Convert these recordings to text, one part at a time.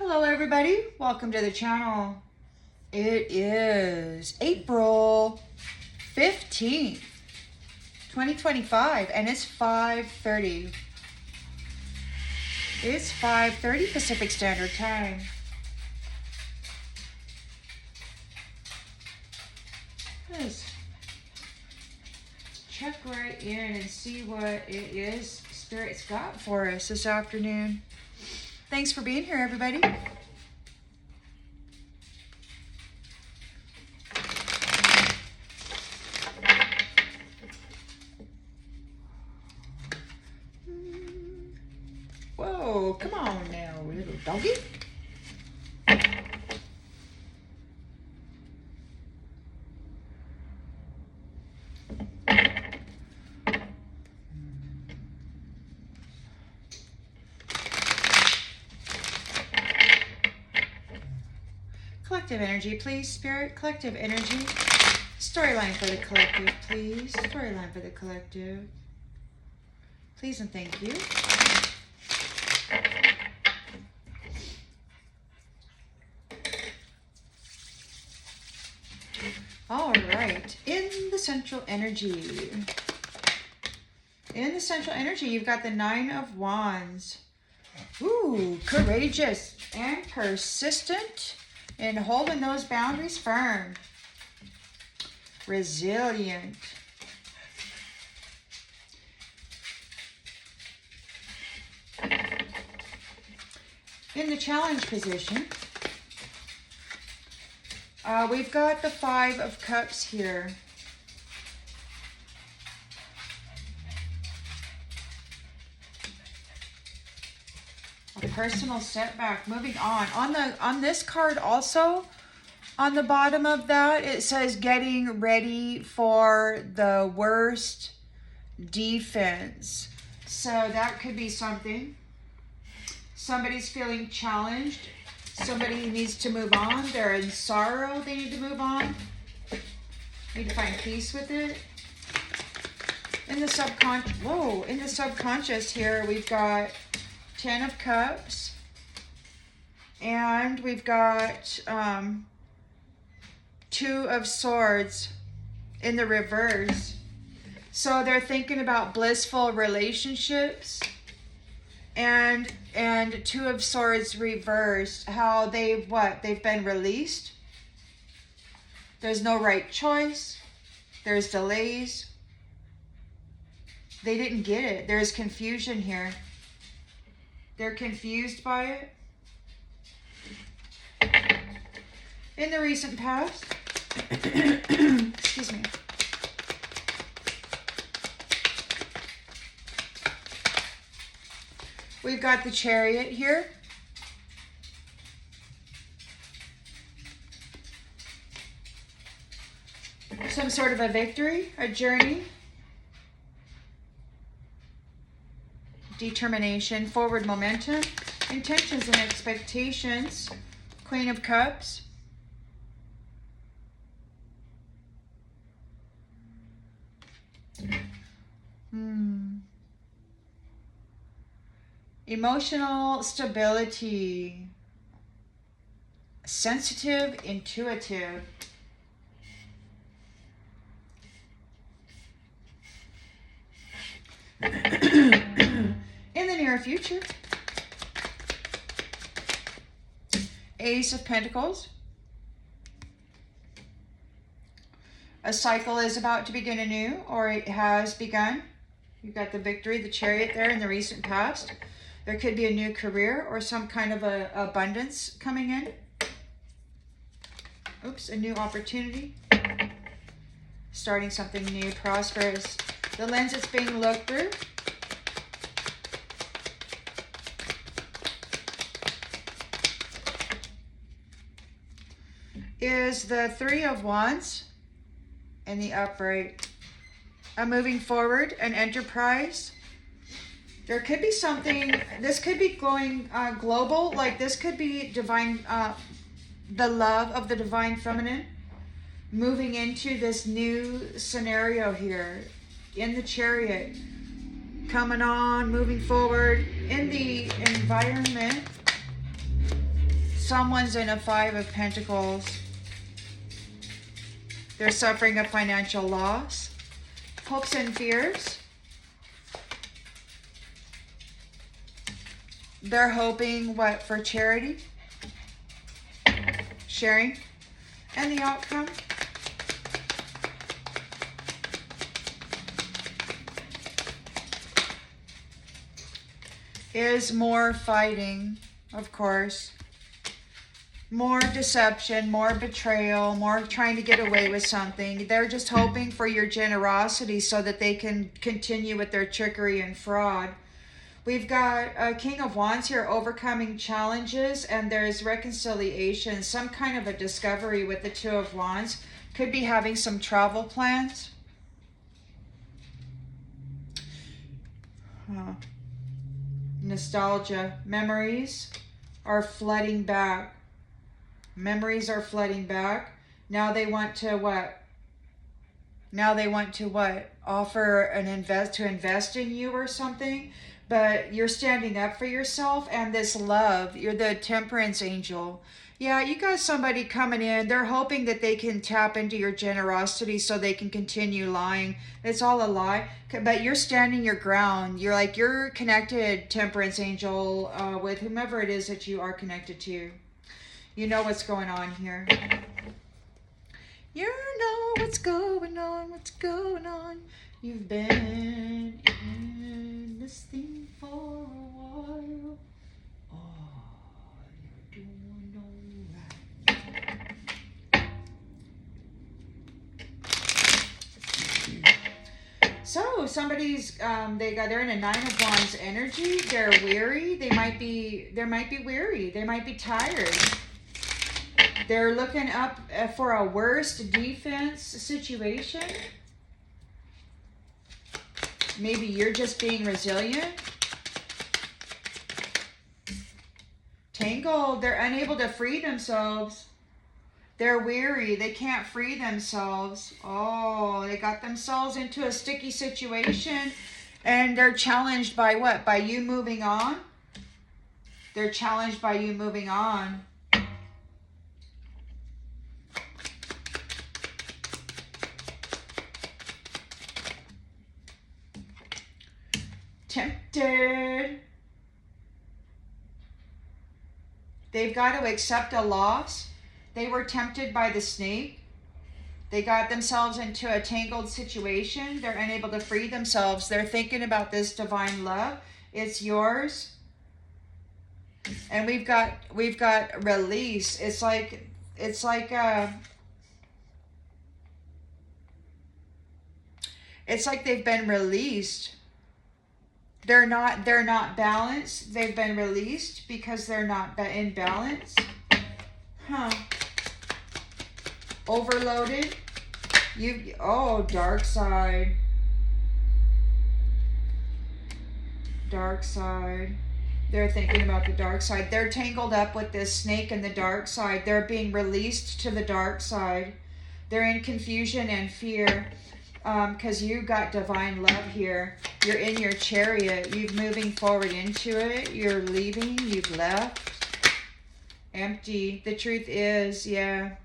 Hello everybody, welcome to the channel. It is April 15th, 2025 and it's 5:30. It's 5:30 Pacific Standard Time. Let's check right in and see what it is Spirit's got for us this afternoon. Thanks for being here, everybody. Whoa, come on now, little doggy. Collective energy, please, Spirit. Collective energy. Storyline for the collective, please. Storyline for the collective. Please and thank you. All right. In the central energy. In the central energy, you've got the Nine of Wands. Ooh, courageous and persistent. And holding those boundaries firm. Resilient. In the challenge position, we've got the Five of Cups here. A personal setback. Moving on. On this card also, on the bottom of that, it says getting ready for the worst defense. So that could be something. Somebody's feeling challenged. Somebody needs to move on. They're in sorrow. They need to move on. Need to find peace with it. In the subconscious here, we've got Ten of Cups. And we've got Two of Swords in the reverse. So they're thinking about blissful relationships. And Two of Swords reversed, how they've been released. There's no right choice. There's delays. They didn't get it. There's confusion here. They're confused by it. In the recent past, excuse me. We've got the Chariot here. Some sort of a victory, a journey. Determination, forward momentum, intentions and expectations. Queen of Cups. Emotional stability. Sensitive, intuitive. In the near future, Ace of Pentacles. A cycle is about to begin anew, or it has begun. You've got the victory, the Chariot there in the recent past. There could be a new career or some kind of a abundance coming in. Oops, a new opportunity. Starting something new, prosperous. The lens it's being looked through. Is the Three of Wands in the upright. A moving forward, an enterprise. There could be something, this could be going global, like this could be divine, the love of the divine feminine moving into this new scenario here in the Chariot, coming on, moving forward in the environment. Someone's in a 5 of Pentacles. They're suffering a financial loss. Hopes and fears. They're hoping what for charity? Sharing. And the outcome? Is more fighting, of course. More deception, more betrayal, more trying to get away with something. They're just hoping for your generosity so that they can continue with their trickery and fraud. We've got a King of Wands here, overcoming challenges, and there's reconciliation, some kind of a discovery with the Two of Wands. Could be having some travel plans. Nostalgia. Memories are flooding back. Memories are flooding back. Now they want to what? Now they want to what? Offer an invest in you or something. But you're standing up for yourself and this love. You're the Temperance angel. Yeah, you got somebody coming in. They're hoping that they can tap into your generosity so they can continue lying. It's all a lie. But you're standing your ground. You're connected, Temperance angel, with whomever it is that you are connected to. You know what's going on here. You know what's going on, what's going on. You've been in this thing for a while. Oh, you're doing all right. So somebody's they're in a 9 of Wands energy. They're weary. They might be weary. They might be tired. They're looking up for a worst defense situation. Maybe you're just being resilient. Tangled. They're unable to free themselves. They're weary. They can't free themselves. Oh, they got themselves into a sticky situation. And they're challenged by what? By you moving on? They're challenged by you moving on. Tempted. They've got to accept a loss. They were tempted by the snake. They got themselves into a tangled situation. They're unable to free themselves. They're thinking about this divine love. It's yours. And we've got release. It's like they've been released. They're not balanced. They've been released because they're not in balance. Overloaded. Dark side. Dark side. They're thinking about the dark side. They're tangled up with this snake in the dark side. They're being released to the dark side. They're in confusion and fear. Because you got divine love here. You're in your chariot. You're moving forward into it. You're leaving. You've left. Empty. The truth is, yeah.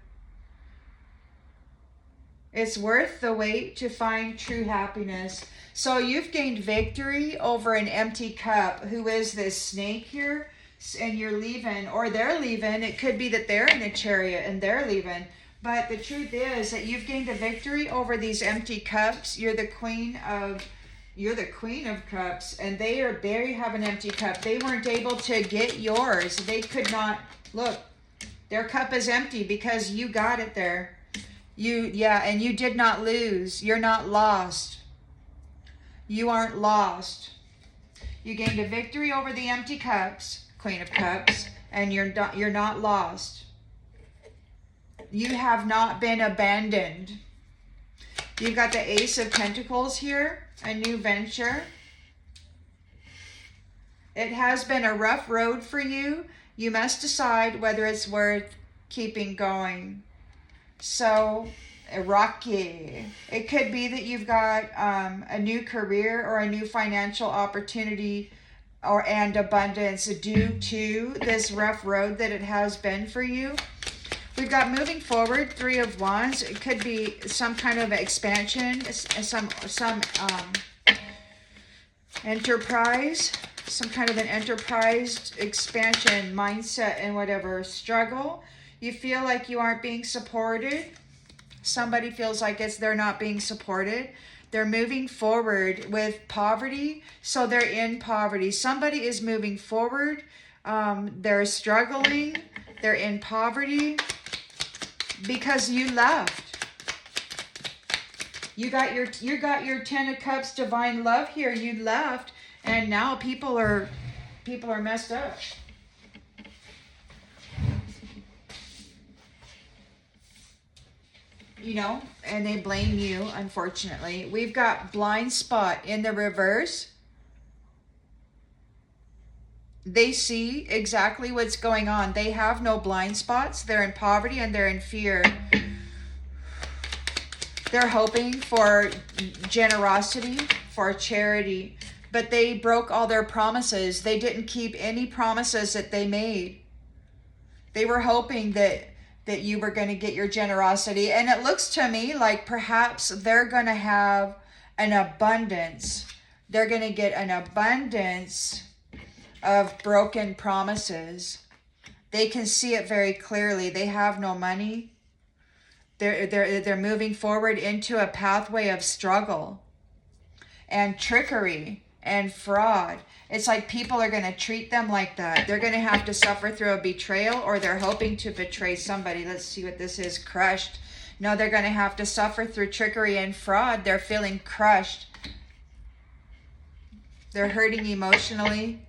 It's worth the wait to find true happiness. So you've gained victory over an empty cup. Who is this snake here? And you're leaving. Or they're leaving. It could be that they're in a chariot and they're leaving. But the truth is that you've gained a victory over these empty cups. You're the queen of cups, and they have an empty cup. They weren't able to get yours. They could not look. Their cup is empty because you got it there. And you did not lose. You're not lost. You aren't lost. You gained a victory over the empty cups, Queen of Cups, and you're not lost. You have not been abandoned. You've got the Ace of Pentacles here, a new venture. It has been a rough road for you. You must decide whether it's worth keeping going. So, rocky. It could be that you've got a new career or a new financial opportunity and abundance due to this rough road that it has been for you. We've got moving forward, 3 of Wands. It could be some kind of expansion, some enterprise, some kind of an enterprise expansion mindset and whatever. Struggle. You feel like you aren't being supported. Somebody feels like they're not being supported. They're moving forward with poverty, so they're in poverty. Somebody is moving forward. They're struggling. They're in poverty because you left. You got your 10 of Cups divine love here. You left, and now people are messed up. You know, and they blame you, unfortunately. We've got blind spot in the reverse. They see exactly what's going on. They have no blind spots. They're in poverty and they're in fear. They're hoping for generosity, for charity, but they broke all their promises. They didn't keep any promises that they made. They were hoping that you were going to get your generosity. And it looks to me like perhaps they're going to have an abundance. They're going to get an abundance of broken promises. They can see it very clearly. They have no money. They're moving forward into a pathway of struggle and trickery and fraud. It's like people are going to treat them like that. They're going to have to suffer through a betrayal, or they're hoping to betray somebody. Let's see what this is. Crushed. No, they're going to have to suffer through trickery and fraud. They're feeling crushed. They're hurting emotionally.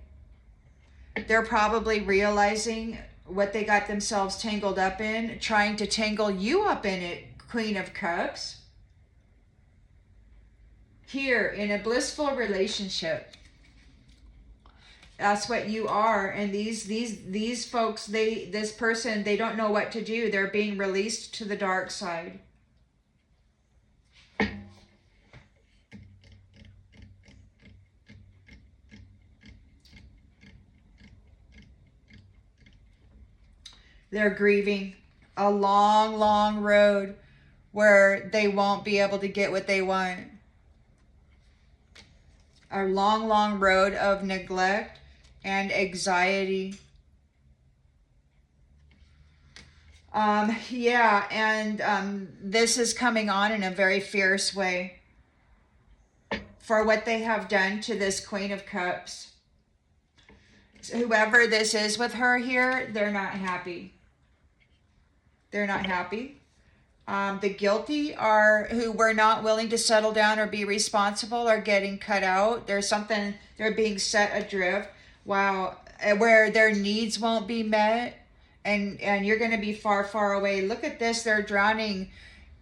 They're probably realizing what they got themselves tangled up in, trying to tangle you up in it, Queen of Cups. Here, in a blissful relationship. That's what you are. And these folks, this person, they don't know what to do. They're being released to the dark side. They're grieving a long, long road where they won't be able to get what they want. A long, long road of neglect and anxiety. This is coming on in a very fierce way for what they have done to this Queen of Cups. Whoever this is with her here, they're not happy. They're not happy. The guilty are who were not willing to settle down or be responsible are getting cut out. There's something, they're being set adrift. Wow. Where their needs won't be met. And you're going to be far, far away. Look at this. They're drowning.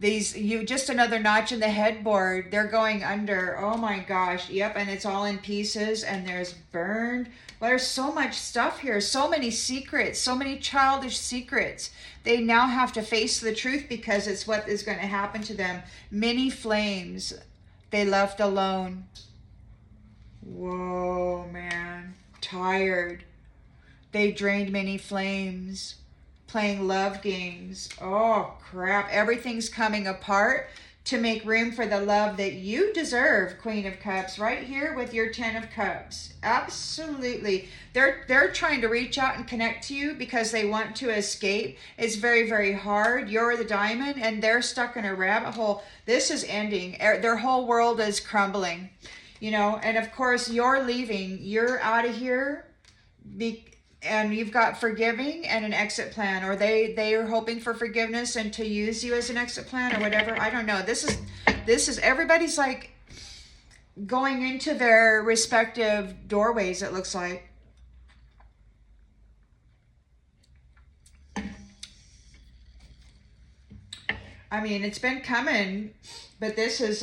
Just another notch in the headboard. They're going under. Oh my gosh. Yep. And it's all in pieces. And there's burned. Well, there's so much stuff here. So many secrets. So many childish secrets. They now have to face the truth because it's what is going to happen to them. Many flames they left alone. Whoa, man. Tired. They drained many flames. Playing love games. Oh, crap. Everything's coming apart to make room for the love that you deserve, Queen of Cups, right here with your 10 of Cups. Absolutely. They're trying to reach out and connect to you because they want to escape. It's very, very hard. You're the diamond and they're stuck in a rabbit hole. This is ending. Their whole world is crumbling, you know, and of course you're leaving. You're out of here and you've got forgiving and an exit plan, or they are hoping for forgiveness and to use you as an exit plan or whatever. I don't know. This is everybody's like going into their respective doorways, it looks like. I mean, it's been coming, but this is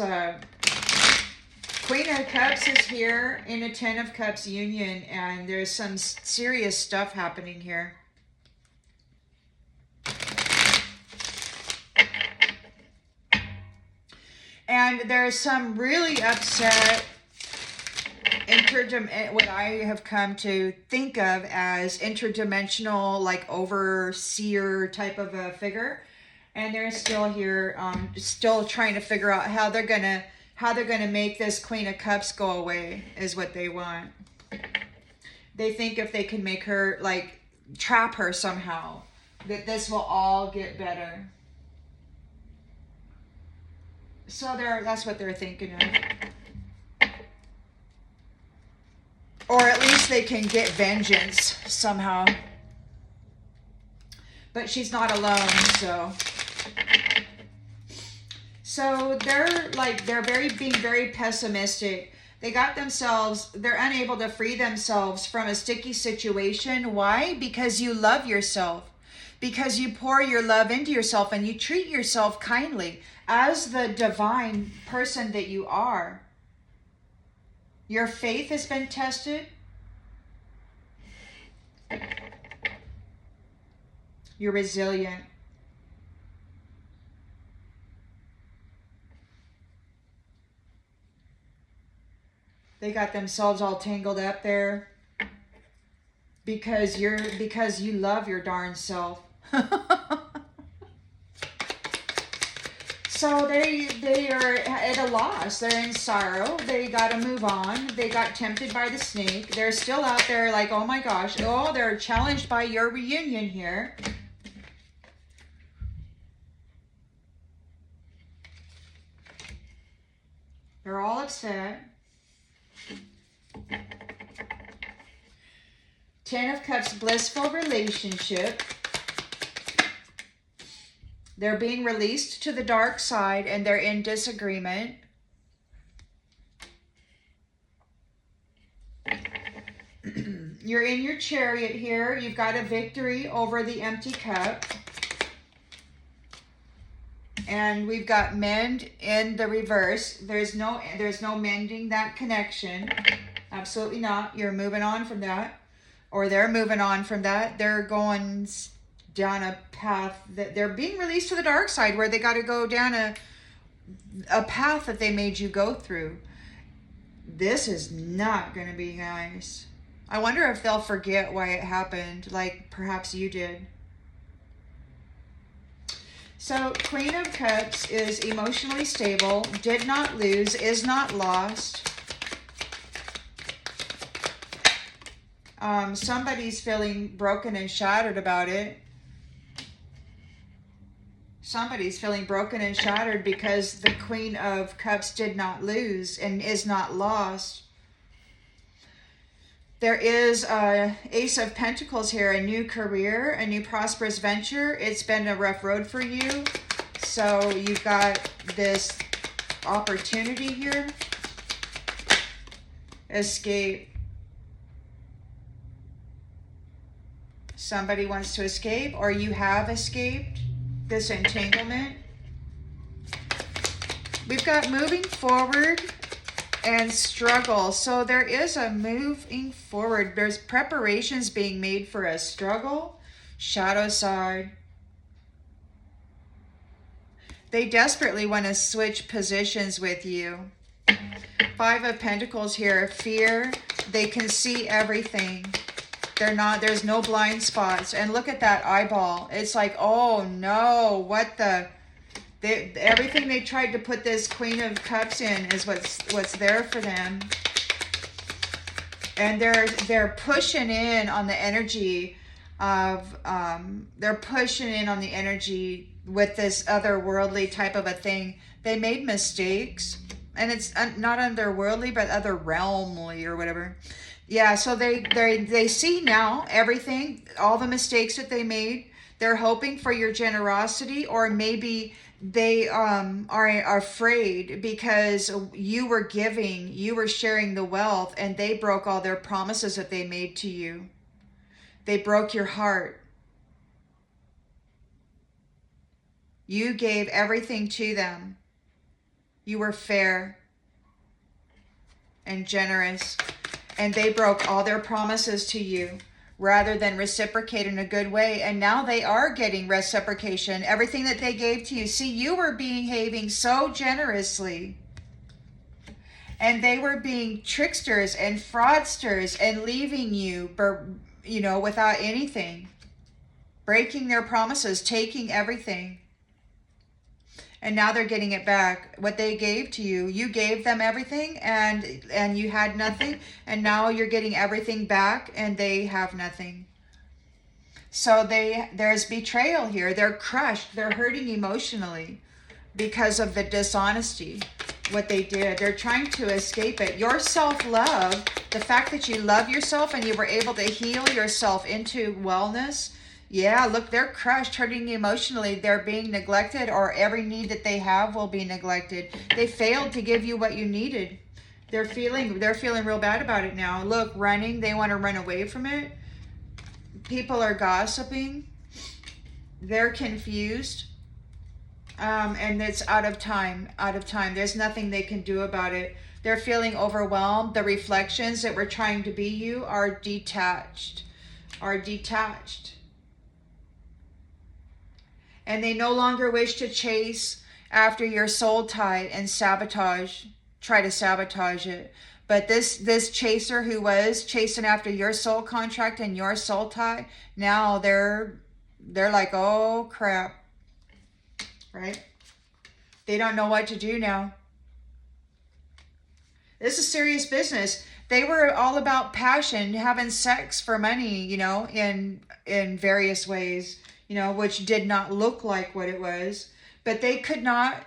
Queen of Cups is here in a 10 of Cups union, and there's some serious stuff happening here. And there's some really upset what I have come to think of as interdimensional, like overseer type of a figure, and they're still here, still trying to figure out how they're gonna make this Queen of Cups go away is what they want. They think if they can make her, like, trap her somehow, that this will all get better. So that's what they're thinking of. Or at least they can get vengeance somehow. But she's not alone, so. So they're being very pessimistic. They're unable to free themselves from a sticky situation. Why? Because you love yourself. Because you pour your love into yourself and you treat yourself kindly as the divine person that you are. Your faith has been tested. You're resilient. They got themselves all tangled up there because you love your darn self. So they are at a loss. They're in sorrow. They got to move on. They got tempted by the snake. They're still out there like, oh my gosh. Oh, they're challenged by your reunion here. They're all upset. 10 of Cups, blissful relationship. They're being released to the dark side and they're in disagreement. You're in your chariot here. You've got a victory over the empty cup. And we've got mend in the reverse. There's no mending that connection. Absolutely not. You're moving on from that. Or they're moving on from that. They're going down a path that they're being released to the dark side where they got to go down a path that they made you go through. This is not going to be nice. I wonder if they'll forget why it happened, like perhaps you did. So Queen of Cups is emotionally stable, did not lose, is not lost. Somebody's feeling broken and shattered about it. Somebody's feeling broken and shattered because the Queen of Cups did not lose and is not lost. There is a Ace of Pentacles here, a new career, a new prosperous venture. It's been a rough road for you. So you've got this opportunity here. Escape. Somebody wants to escape, or you have escaped this entanglement. We've got moving forward and struggle. So there is a moving forward. There's preparations being made for a struggle. Shadow side. They desperately want to switch positions with you. 5 of Pentacles here. Fear. They can see everything. There's no blind spots. And look at that eyeball. It's like, oh no, what the... everything they tried to put this Queen of Cups in is what's there for them. And they're pushing in on the energy of, they're pushing in on the energy with this otherworldly type of a thing. They made mistakes. And it's not otherworldly, but otherrealmly or whatever. Yeah, so they see now everything, all the mistakes that they made. They're hoping for your generosity, or maybe they are afraid because you were giving, you were sharing the wealth, and they broke all their promises that they made to you. They broke your heart. You gave everything to them. You were fair and generous, and they broke all their promises to you rather than reciprocate in a good way. And now they are getting reciprocation. Everything that they gave to you. See, you were behaving so generously. And they were being tricksters and fraudsters and leaving you, without anything, breaking their promises, taking everything. And now they're getting it back. What they gave to you, you gave them everything, and you had nothing, and now you're getting everything back, and they have nothing. So there's betrayal here. They're crushed. They're hurting emotionally because of the dishonesty, what they did. They're trying to escape it. Your self-love, the fact that you love yourself and you were able to heal yourself into wellness. Yeah, look, they're crushed, hurting emotionally. They're being neglected, or every need that they have will be neglected. They failed to give you what you needed. They're feeling real bad about it now. Look, running, they want to run away from it. People are gossiping. They're confused. And it's out of time. There's nothing they can do about it. They're feeling overwhelmed. The reflections that were trying to be you are detached. And they no longer wish to chase after your soul tie and try to sabotage it. But this chaser who was chasing after your soul contract and your soul tie, now they're like, oh crap, right? They don't know what to do now. This is serious business. They were all about passion, having sex for money, in various ways, which did not look like what it was. But they could not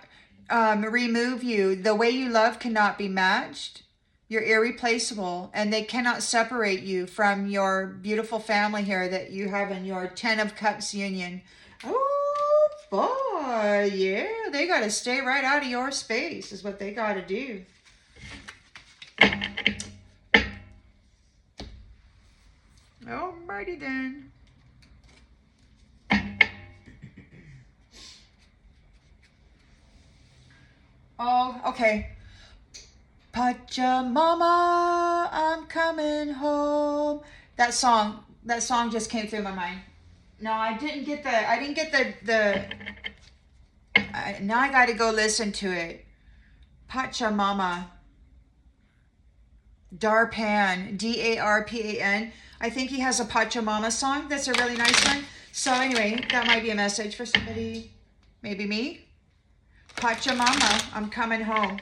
remove you. The way you love cannot be matched. You're irreplaceable, and they cannot separate you from your beautiful family here that you have in your 10 of Cups union. Oh, boy, yeah, they got to stay right out of your space is what they got to do. Alrighty then. Oh, okay. Pachamama, I'm coming home. That song just came through my mind. No, I didn't get now I got to go listen to it. Pachamama. Darpan, Darpan. I think he has a Pachamama song. That's a really nice one. So anyway, that might be a message for somebody. Maybe me. Pachamama, I'm coming home.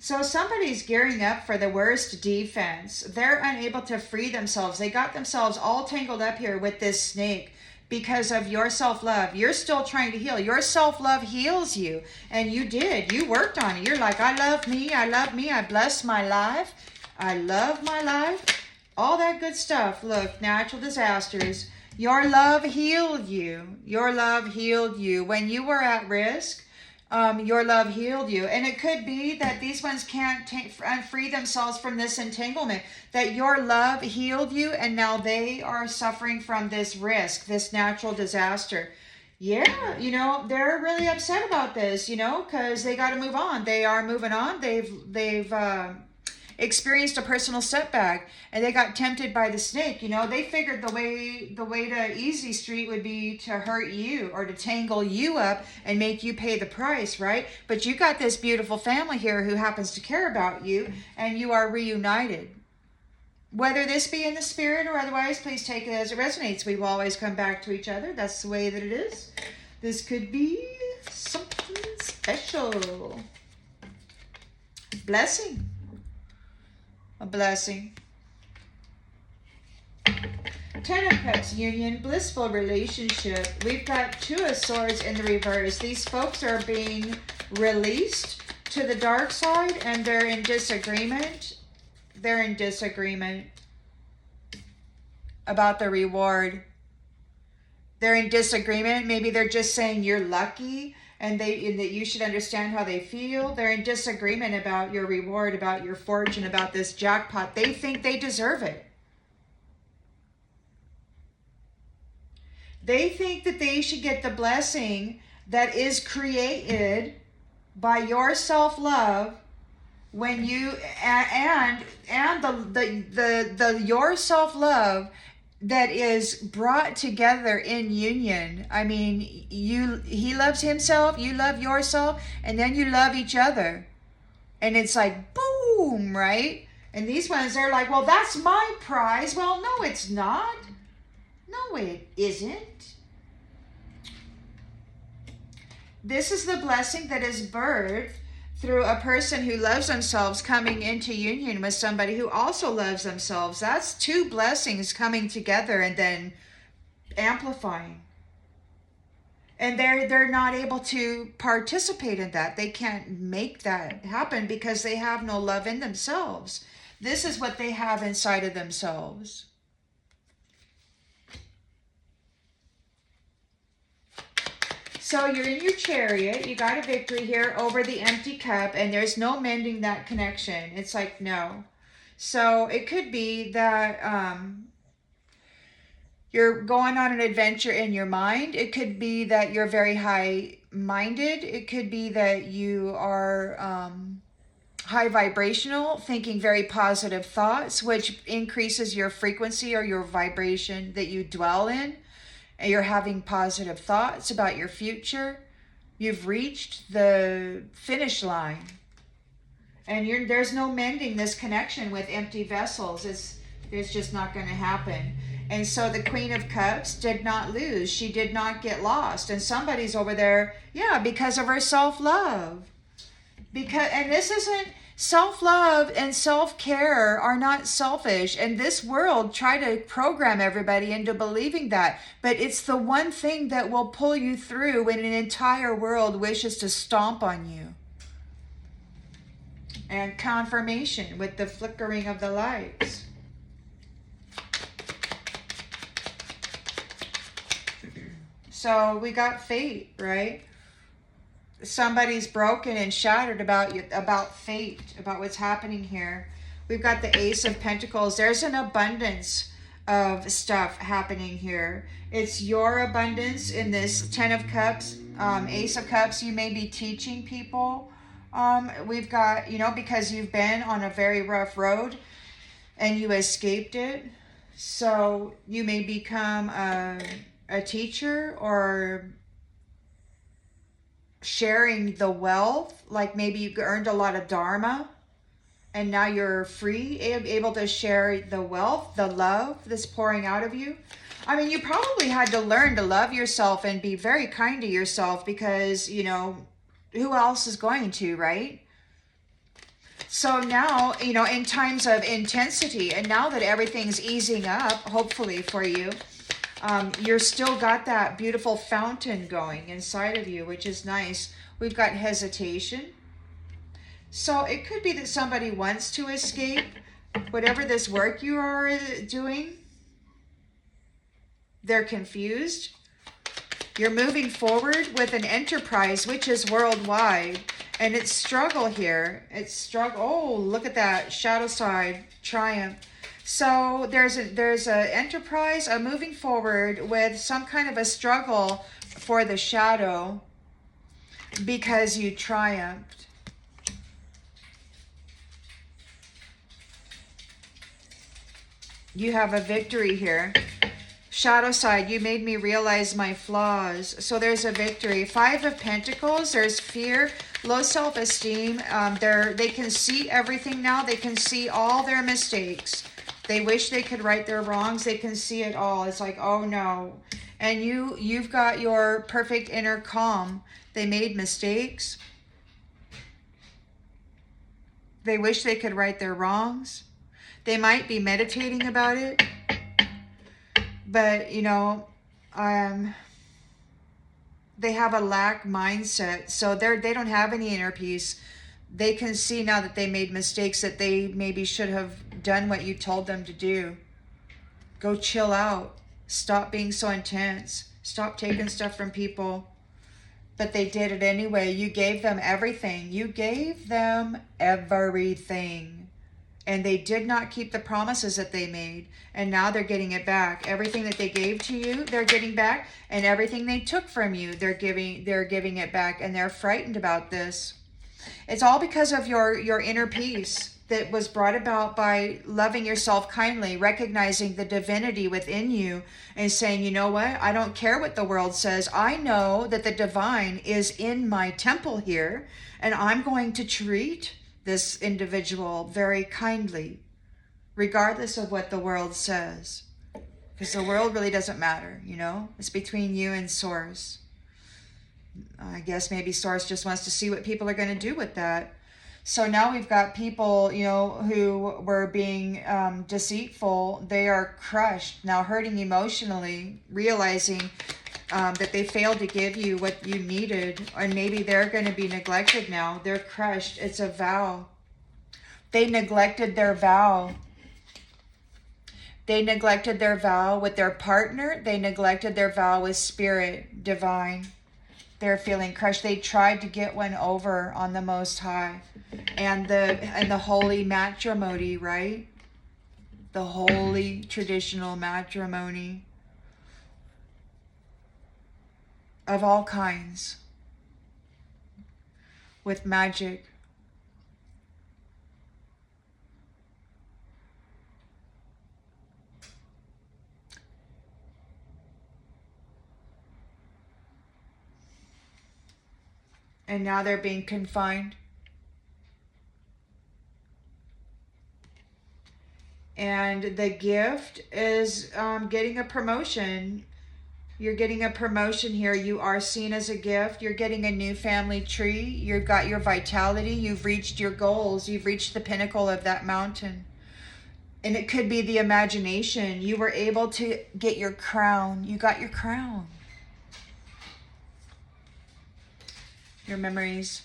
So somebody's gearing up for the worst defense. They're unable to free themselves. They got themselves all tangled up here with this snake because of your self-love. You're still trying to heal. Your self-love heals you. And you did. You worked on it. You're like, I love me. I bless my life. I love my life. All that good stuff. Look, natural disasters. Your love healed you. Your love healed you. When you were at risk, your love healed you. And it could be that these ones can't free themselves from this entanglement, that your love healed you and now they are suffering from this risk, this natural disaster. Yeah, they're really upset about this, because they got to move on. They are moving on. They've experienced a personal setback, and they got tempted by the snake. They figured the way to easy street would be to hurt you or to tangle you up and make you pay the price, right? But you got this beautiful family here who happens to care about you, and you are reunited. Whether this be in the spirit or otherwise, please take it as it resonates. We will always come back to each other. That's the way that it is. This could be something special. Blessing. A blessing. 10 of Cups union, blissful relationship. We've got 2 of Swords in the reverse. These folks are being released to the dark side, and they're in disagreement. They're in disagreement about the reward. They're in disagreement. Maybe they're just saying you're lucky, and that you should understand how they feel. They're in disagreement about your reward, about your fortune, about this jackpot. They think they deserve it. They think that they should get the blessing that is created by your self-love when you and the your self-love that is brought together in union. I mean, he loves himself, you love yourself, and then you love each other. And it's like boom, right? And these ones are like, well, that's my prize. Well, no, it's not. No, it isn't. This is the blessing that is birthed through a person who loves themselves coming into union with somebody who also loves themselves. That's two blessings coming together and then amplifying. And they're not able to participate in that. They can't make that happen because they have no love in themselves. This is what they have inside of themselves. So you're in your chariot, you got a victory here over the empty cup, and there's no mending that connection. It's like, no. So it could be that you're going on an adventure in your mind. It could be that you're very high-minded. It could be that you are high vibrational, thinking very positive thoughts, which increases your frequency or your vibration that you dwell in. And you're having positive thoughts about your future. You've reached the finish line. And there's no mending this connection with empty vessels. It's just not going to happen. And so the Queen of Cups did not lose. She did not get lost. And somebody's over there, yeah, because of her self-love. And this isn't, self-love and self-care are not selfish. And this world try to program everybody into believing that. But it's the one thing that will pull you through when an entire world wishes to stomp on you. And confirmation with the flickering of the lights. So we got fate, right? Somebody's broken and shattered about fate, about what's happening here. We've got the Ace of Pentacles. There's an abundance of stuff happening here. It's your abundance in this Ten of Cups, Ace of Cups. You may be teaching people. We've got, because you've been on a very rough road and you escaped it. So you may become a teacher or sharing the wealth, like maybe you earned a lot of dharma and now you're free, able to share the wealth, the love that's pouring out of you. I mean, you probably had to learn to love yourself and be very kind to yourself because, who else is going to, right? So now, in times of intensity, and now that everything's easing up, hopefully for you, you're still got that beautiful fountain going inside of you, which is nice. We've got hesitation. So it could be that somebody wants to escape whatever this work you are doing. They're confused. You're moving forward with an enterprise, which is worldwide. And it's struggle here. It's struggle. Oh, look at that. Shadow side. Triumph. So there's a enterprise, a moving forward with some kind of a struggle for the shadow because you triumphed. You have a victory here. Shadow side, you made me realize my flaws. So there's a victory. Five of Pentacles, there's fear, low self-esteem. They can see everything now. They can see all their mistakes. They wish they could right their wrongs. They can see it all. It's like, oh no. And you've got your perfect inner calm. They made mistakes. They wish they could right their wrongs. They might be meditating about it. But, they have a lack mindset. So they don't have any inner peace. They can see now that they made mistakes, that they maybe should have done what you told them to do. Go chill out. Stop being so intense. Stop taking stuff from people. But they did it anyway. You gave them everything. You gave them everything. and they did not keep the promises that they made, and now they're getting it back. Everything that they gave to you, they're getting back, and everything they took from you, they're giving it back, and they're frightened about this. It's all because of your inner peace that was brought about by loving yourself kindly, recognizing the divinity within you, and saying, you know what? I don't care what the world says. I know that the divine is in my temple here, and I'm going to treat this individual very kindly, regardless of what the world says. Because the world really doesn't matter, you know? It's between you and Source. I guess maybe Source just wants to see what people are going to do with that. So now we've got people, you know, who were being deceitful. They are crushed, now hurting emotionally, realizing that they failed to give you what you needed. And maybe they're going to be neglected now. They're crushed. It's a vow. They neglected their vow. They neglected their vow with their partner. They neglected their vow with Spirit Divine. They're feeling crushed. They tried to get one over on the Most High, and the holy matrimony, right? The holy traditional matrimony of all kinds, with magic. And now they're being confined. And the gift is getting a promotion. You're getting a promotion here. You are seen as a gift. You're getting a new family tree. You've got your vitality. You've reached your goals. You've reached the pinnacle of that mountain. And it could be the imagination. You were able to get your crown. You got your crown. Your memories.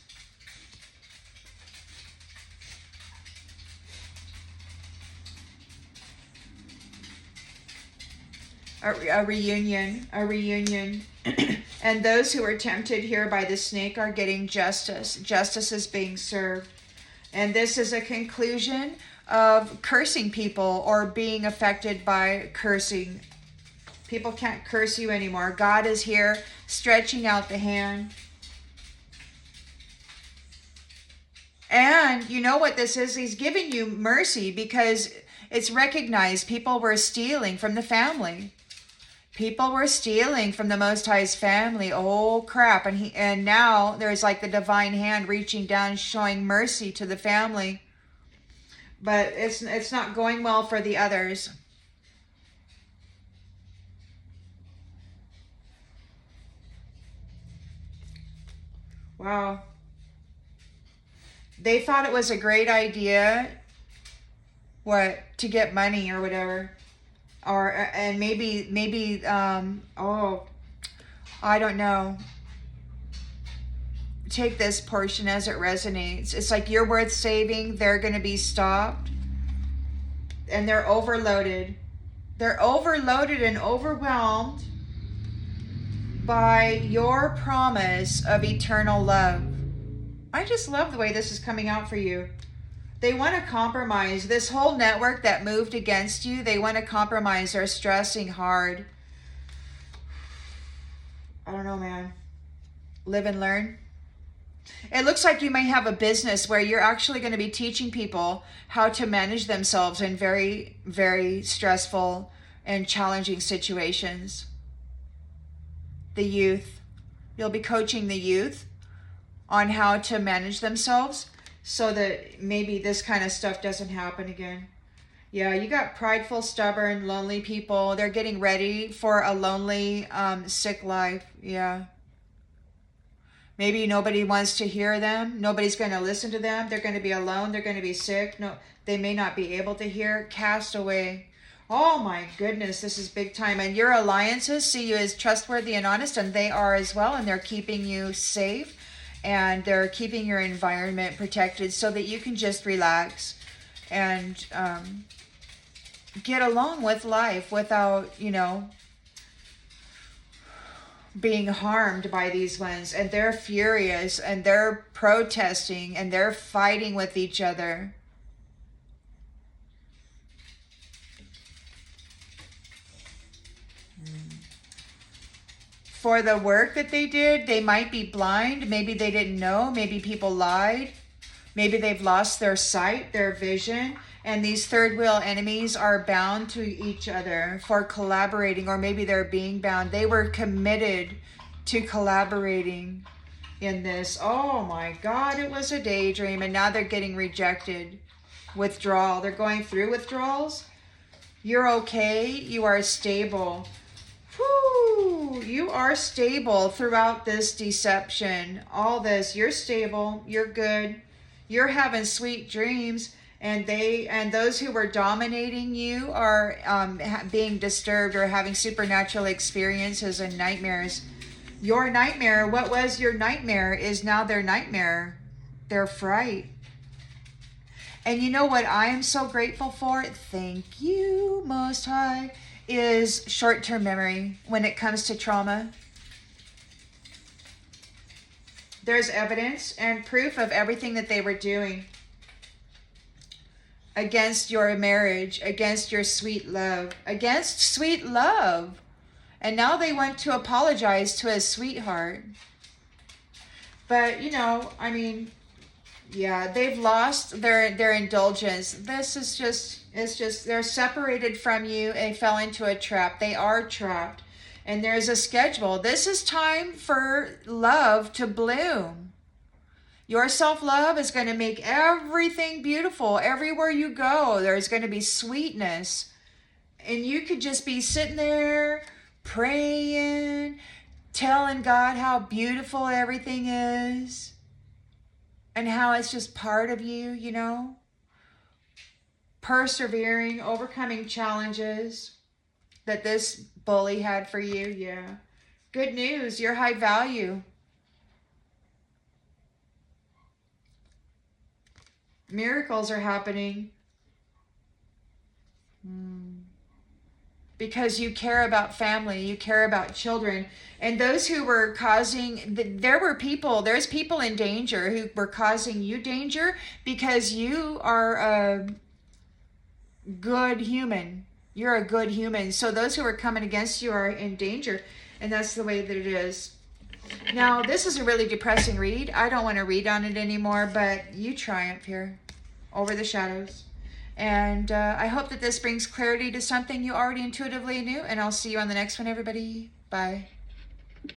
A reunion. And those who are tempted here by the snake are getting justice. Justice is being served. And this is a conclusion of cursing people or being affected by cursing. People can't curse you anymore. God is here stretching out the hand. And you know what this is? He's giving you mercy because it's recognized people were stealing from the family. People were stealing from the Most High's family. Oh crap. And now there's like the divine hand reaching down, showing mercy to the family. But it's not going well for the others. Wow. They thought it was a great idea, to get money or whatever. And maybe I don't know. Take this portion as it resonates. It's like you're worth saving. They're going to be stopped. And they're overloaded. They're overloaded and overwhelmed by your promise of eternal love. I just love the way this is coming out for you. They want to compromise. This whole network that moved against you, they want to compromise. They're stressing hard. I don't know, man. Live and learn. It looks like you may have a business where you're actually going to be teaching people how to manage themselves in very, very stressful and challenging situations. The youth. You'll be coaching the youth on how to manage themselves so that maybe this kind of stuff doesn't happen again. Yeah, you got prideful, stubborn, lonely people. They're getting ready for a lonely, sick life. Yeah. Maybe nobody wants to hear them. Nobody's going to listen to them. They're going to be alone. They're going to be sick. No, they may not be able to hear. Cast away. Oh my goodness, this is big time. And your alliances see you as trustworthy and honest, and they are as well, and they're keeping you safe. And they're keeping your environment protected so that you can just relax and get along with life without, being harmed by these ones. And they're furious and they're protesting and they're fighting with each other. for the work that they did. They might be blind. Maybe they didn't know. Maybe people lied. Maybe they've lost their sight, their vision. And these third wheel enemies are bound to each other for collaborating, or maybe they're being bound. They were committed to collaborating in this. Oh my God, it was a daydream. And now they're getting rejected. Withdrawal. They're going through withdrawals. You're okay. You are stable. Whew, you are stable throughout this deception. All this. You're stable. You're good. You're having sweet dreams. And those who were dominating you are being disturbed or having supernatural experiences and nightmares. Your nightmare, what was your nightmare, is now their nightmare. Their fright. And you know what I am so grateful for? Thank you, Most High, is short-term memory when it comes to trauma. There's evidence and proof of everything that they were doing against your marriage, against your sweet love, against sweet love. And now they want to apologize to a sweetheart. But, you know, I mean, yeah, they've lost their indulgence. This is just, they're separated from you and fell into a trap. They are trapped. And there's a schedule. This is time for love to bloom. Your self-love is going to make everything beautiful. Everywhere you go, there's going to be sweetness. And you could just be sitting there praying, telling God how beautiful everything is and how it's just part of you, you know. Persevering, overcoming challenges that this bully had for you. Yeah. Good news. You're high value. Miracles are happening. Because you care about family, you care about children. And those who were causing, there's people in danger who were causing you danger because you are a good human. You're a good human. So those who are coming against you are in danger. And that's the way that it is. Now, this is a really depressing read. I don't want to read on it anymore, but you triumph here over the shadows. And I hope that this brings clarity to something you already intuitively knew. And I'll see you on the next one, everybody. Bye.